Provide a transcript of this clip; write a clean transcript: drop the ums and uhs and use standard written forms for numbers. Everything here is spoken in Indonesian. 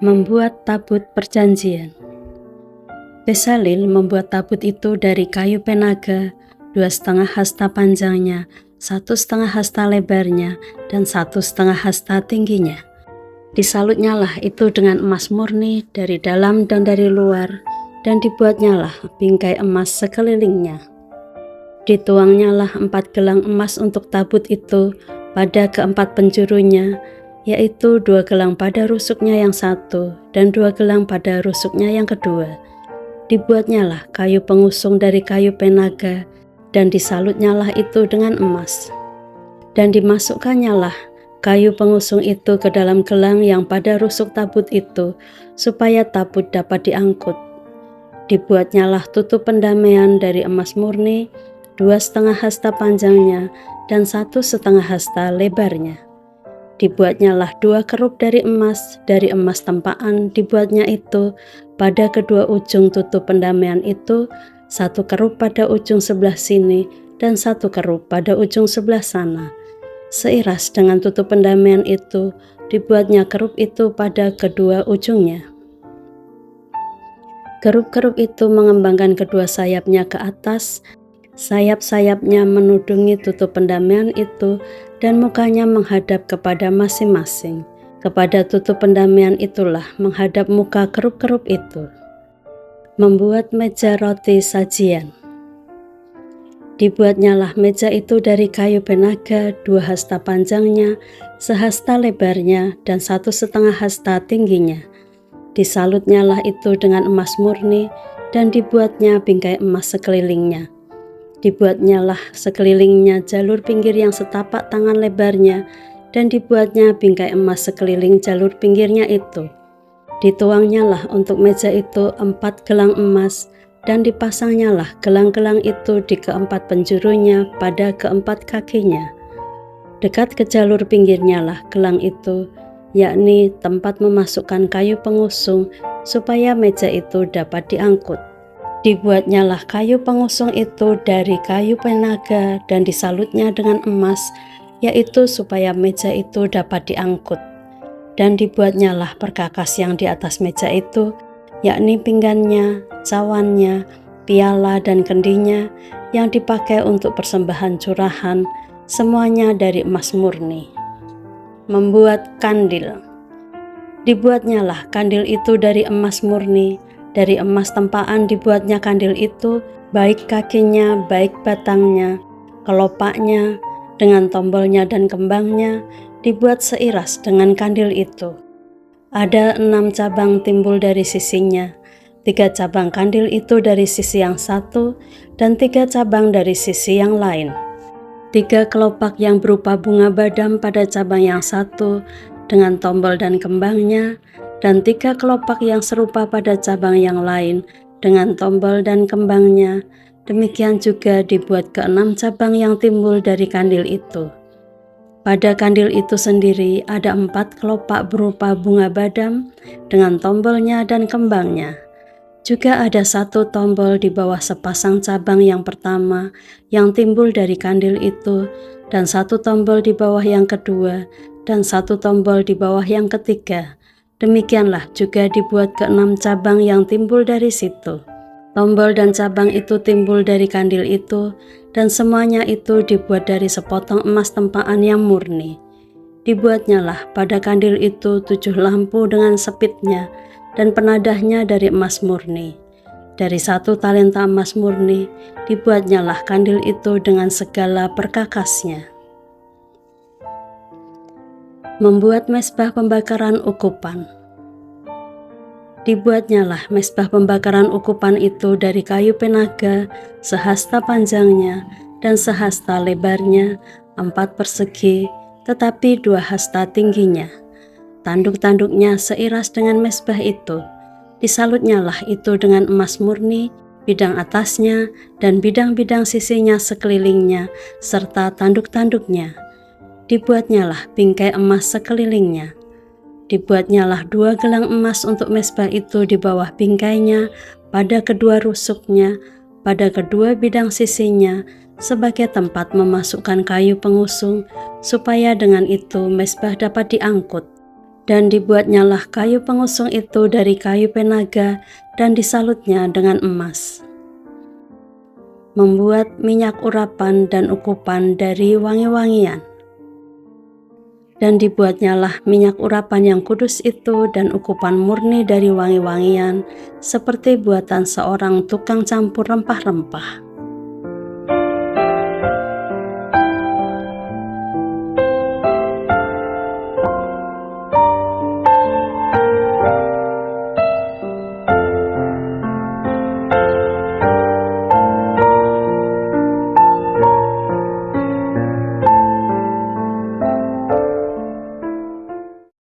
Membuat tabut perjanjian. Bezalel membuat tabut itu dari kayu penaga, 2,5 hasta panjangnya, 1,5 hasta lebarnya, dan 1,5 hasta tingginya. Disalutnyalah itu dengan emas murni dari dalam dan dari luar, dan dibuatnyalah bingkai emas sekelilingnya. Dituangnyalah 4 gelang emas untuk tabut itu pada keempat penjurunya, yaitu 2 gelang pada rusuknya yang satu dan 2 gelang pada rusuknya yang kedua. Dibuatnyalah kayu pengusung dari kayu penaga, dan disalutnyalah itu dengan emas. Dan dimasukkannya kayu pengusung itu ke dalam gelang yang pada rusuk tabut itu, supaya tabut dapat diangkut. Dibuatnyalah tutup pendamaian dari emas murni, 2,5 hasta panjangnya, dan 1,5 hasta lebarnya. Dibuatnyalah 2 kerup dari emas tempaan dibuatnya itu pada kedua ujung tutup pendamaian itu, 1 kerup pada ujung sebelah sini dan 1 kerup pada ujung sebelah sana. Seiras dengan tutup pendamaian itu, dibuatnya kerup itu pada kedua ujungnya. Kerup-kerup itu mengembangkan kedua sayapnya ke atas, sayap-sayapnya menudungi tutup pendamaian itu, dan mukanya menghadap kepada masing-masing. Kepada tutup pendamaian itulah menghadap muka kerup-kerup itu. Membuat meja roti sajian. Dibuatnyalah meja itu dari kayu penaga, 2 hasta panjangnya, 1 hasta lebarnya, dan 1,5 hasta tingginya. Disalutnyalah itu dengan emas murni, dan dibuatnya bingkai emas sekelilingnya. Dibuatnyalah sekelilingnya jalur pinggir yang setapak tangan lebarnya, dan dibuatnya bingkai emas sekeliling jalur pinggirnya itu. Dituangnyalah untuk meja itu 4 gelang emas, dan dipasangnyalah gelang-gelang itu di keempat penjurunya pada keempat kakinya. Dekat ke jalur pinggirnyalah gelang itu, yakni tempat memasukkan kayu pengusung, supaya meja itu dapat diangkut. Dibuatnyalah kayu pengusung itu dari kayu penaga dan disalutnya dengan emas, yaitu supaya meja itu dapat diangkut. Dan dibuatnyalah perkakas yang di atas meja itu, yakni pinggannya, cawannya, piala dan kendinya, yang dipakai untuk persembahan curahan, semuanya dari emas murni. Membuat kandil. Dibuatnyalah kandil itu dari emas murni. Dari emas tempaan dibuatnya kandil itu, baik kakinya, baik batangnya, kelopaknya, dengan tombolnya dan kembangnya, dibuat seiras dengan kandil itu. Ada 6 cabang timbul dari sisinya, 3 cabang kandil itu dari sisi yang satu, dan 3 cabang dari sisi yang lain. 3 kelopak yang berupa bunga badam pada cabang yang satu, dengan tombol dan kembangnya, dan 3 kelopak yang serupa pada cabang yang lain dengan tombol dan kembangnya. Demikian juga dibuat ke-6 cabang yang timbul dari kandil itu. Pada kandil itu sendiri ada 4 kelopak berupa bunga badam dengan tombolnya dan kembangnya. Juga ada 1 tombol di bawah sepasang cabang yang pertama yang timbul dari kandil itu, dan 1 tombol di bawah yang kedua, dan 1 tombol di bawah yang ketiga. Demikianlah juga dibuat ke-6 cabang yang timbul dari situ. Tombol dan cabang itu timbul dari kandil itu, dan semuanya itu dibuat dari sepotong emas tempaan yang murni. Dibuatnyalah pada kandil itu 7 lampu dengan sepitnya, dan penadahnya dari emas murni. Dari 1 talenta emas murni, dibuatnyalah kandil itu dengan segala perkakasnya. Membuat mezbah pembakaran ukupan. Dibuatnyalah mezbah pembakaran ukupan itu dari kayu penaga, 1 hasta panjangnya dan 1 hasta lebarnya, 4 persegi, tetapi 2 hasta tingginya. Tanduk-tanduknya seiras dengan mezbah itu. Disalutnyalah itu dengan emas murni, bidang atasnya dan bidang-bidang sisinya sekelilingnya, serta tanduk-tanduknya. Dibuatnyalah bingkai emas sekelilingnya. Dibuatnyalah 2 gelang emas untuk mezbah itu di bawah bingkainya, pada kedua rusuknya, pada kedua bidang sisinya, sebagai tempat memasukkan kayu pengusung, supaya dengan itu mezbah dapat diangkut. Dan dibuatnyalah kayu pengusung itu dari kayu penaga dan disalutnya dengan emas. Membuat minyak urapan dan ukupan dari wangi-wangian. Dan dibuatnyalah minyak urapan yang kudus itu dan ukupan murni dari wangi-wangian, seperti buatan seorang tukang campur rempah-rempah.